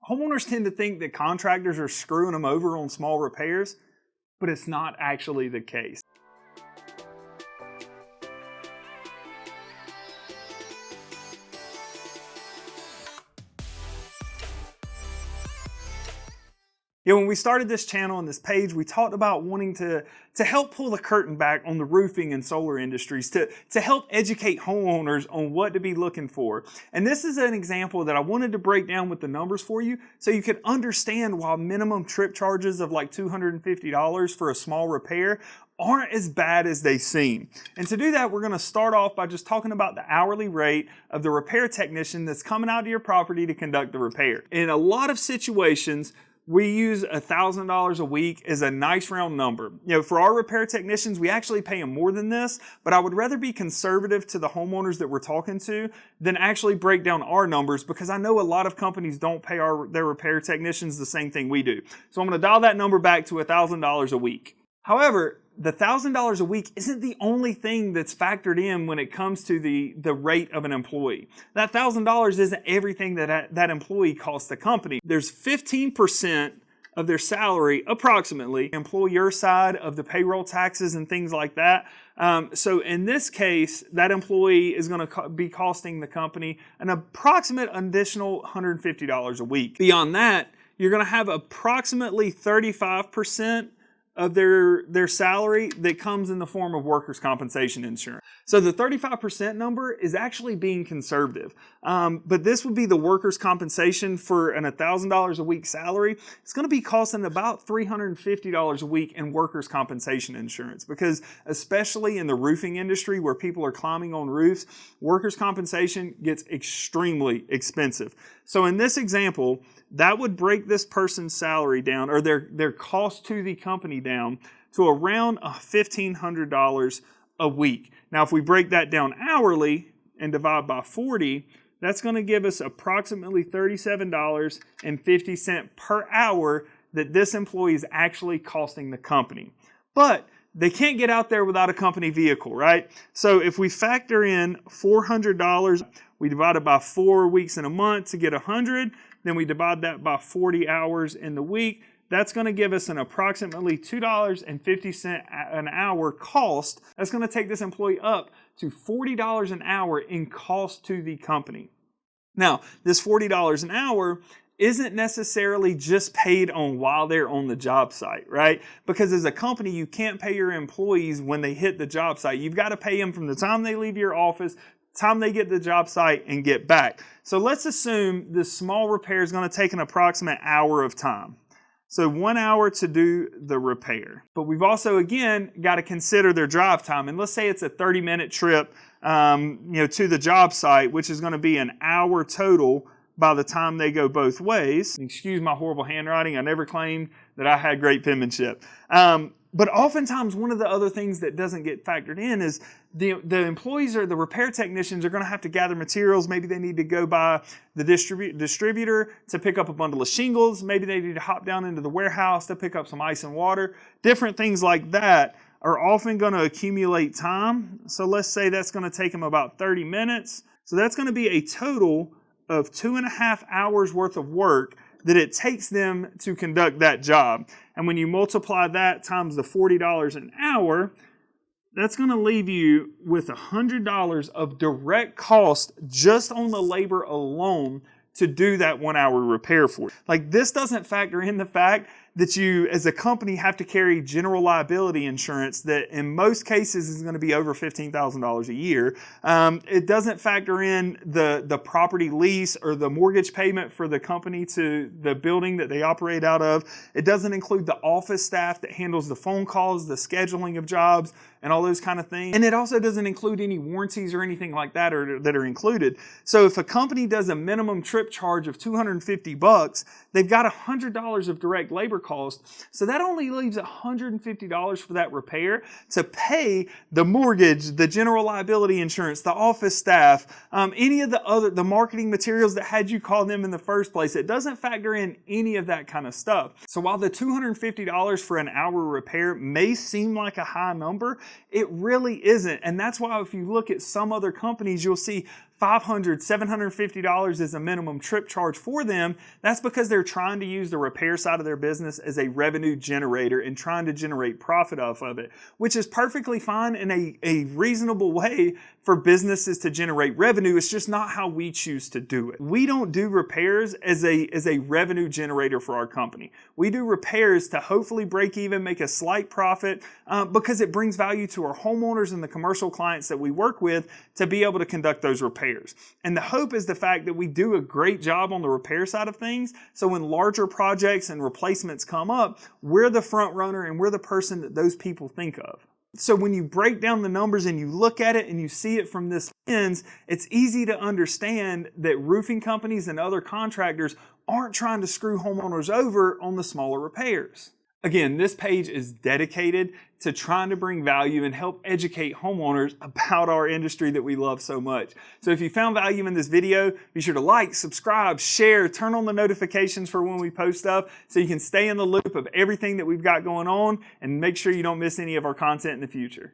Homeowners tend to think that contractors are screwing them over on small repairs, but it's not actually the case. When we started this channel and this page, we talked about wanting to help pull the curtain back on the roofing and solar industries, to help educate homeowners on what to be looking for. And this is an example that I wanted to break down with the numbers for you so you could understand why minimum trip charges of like $250 for a small repair aren't as bad as they seem. And to do that, we're going to start off by just talking about the hourly rate of the repair technician that's coming out to your property to conduct the repair. In a lot of situations, we use $1,000 a week as a nice round number. For our repair technicians, we actually pay them more than this, but I would rather be conservative to the homeowners that we're talking to than actually break down our numbers, because I know a lot of companies don't pay their repair technicians the same thing we do. So I'm going to dial that number back to $1,000 a week. However, the $1,000 a week isn't the only thing that's factored in when it comes to the rate of an employee. That $1,000 isn't everything that employee costs the company. There's 15% of their salary, approximately, employer side of the payroll taxes and things like that. So in this case, that employee is going to be costing the company an approximate additional $150 a week. Beyond that, you're going to have approximately 35% of their salary that comes in the form of workers' compensation insurance. So the 35% number is actually being conservative. But this would be the workers' compensation for an $1,000 a week salary. It's going to be costing about $350 a week in workers' compensation insurance, because especially in the roofing industry where people are climbing on roofs, workers' compensation gets extremely expensive. So in this example, that would break this person's salary down, or their cost to the company down, to around $1,500 a week. Now, if we break that down hourly and divide by 40, that's going to give us approximately $37.50 per hour that this employee is actually costing the company. But they can't get out there without a company vehicle, right? So if we factor in $400, we divide it by 4 weeks in a month to get 100. Then we divide that by 40 hours in the week. That's going to give us an approximately $2.50 an hour cost. That's going to take this employee up to $40 an hour in cost to the company. Now, this $40 an hour isn't necessarily just paid on while they're on the job site, right? Because as a company, you can't pay your employees when they hit the job site. You've got to pay them from the time they leave your office, time they get to the job site and get back. So let's assume this small repair is going to take an approximate hour of time. So 1 hour to do the repair. But we've also, again, got to consider their drive time. And let's say it's a 30-minute trip to the job site, which is going to be an hour total by the time they go both ways. Excuse my horrible handwriting. I never claimed that I had great penmanship. But oftentimes, one of the other things that doesn't get factored in is the employees or the repair technicians are going to have to gather materials. Maybe they need to go by the distributor to pick up a bundle of shingles. Maybe they need to hop down into the warehouse to pick up some ice and water. Different things like that are often going to accumulate time. So let's say that's going to take them about 30 minutes. So that's going to be a total of 2.5 hours worth of work that it takes them to conduct that job. And when you multiply that times the $40 an hour, that's going to leave you with $100 of direct cost just on the labor alone to do that 1 hour repair for you. Like, this doesn't factor in the fact that you as a company have to carry general liability insurance that in most cases is going to be over $15,000 a year. It doesn't factor in the property lease or the mortgage payment for the company to the building that they operate out of. It doesn't include the office staff that handles the phone calls, the scheduling of jobs, and all those kind of things. And it also doesn't include any warranties or anything like that that are included. So if a company does a minimum trip charge of $250, they've got $100 of direct labor cost. So that only leaves $150 for that repair to pay the mortgage, the general liability insurance, the office staff, any of the marketing materials that had you call them in the first place. It doesn't factor in any of that kind of stuff. So while the $250 for an hour repair may seem like a high number, it really isn't. And that's why if you look at some other companies, you'll see $500, $750 is a minimum trip charge for them, that's because they're trying to use the repair side of their business as a revenue generator and trying to generate profit off of it, which is perfectly fine in a reasonable way for businesses to generate revenue. It's just not how we choose to do it. We don't do repairs as a revenue generator for our company. We do repairs to hopefully break even, make a slight profit, because it brings value to our homeowners and the commercial clients that we work with to be able to conduct those repairs. And the hope is the fact that we do a great job on the repair side of things, so when larger projects and replacements come up, we're the front runner and we're the person that those people think of. So when you break down the numbers and you look at it and you see it from this lens, it's easy to understand that roofing companies and other contractors aren't trying to screw homeowners over on the smaller repairs. Again, this page is dedicated to trying to bring value and help educate homeowners about our industry that we love so much. So if you found value in this video, be sure to like, subscribe, share, turn on the notifications for when we post stuff so you can stay in the loop of everything that we've got going on and make sure you don't miss any of our content in the future.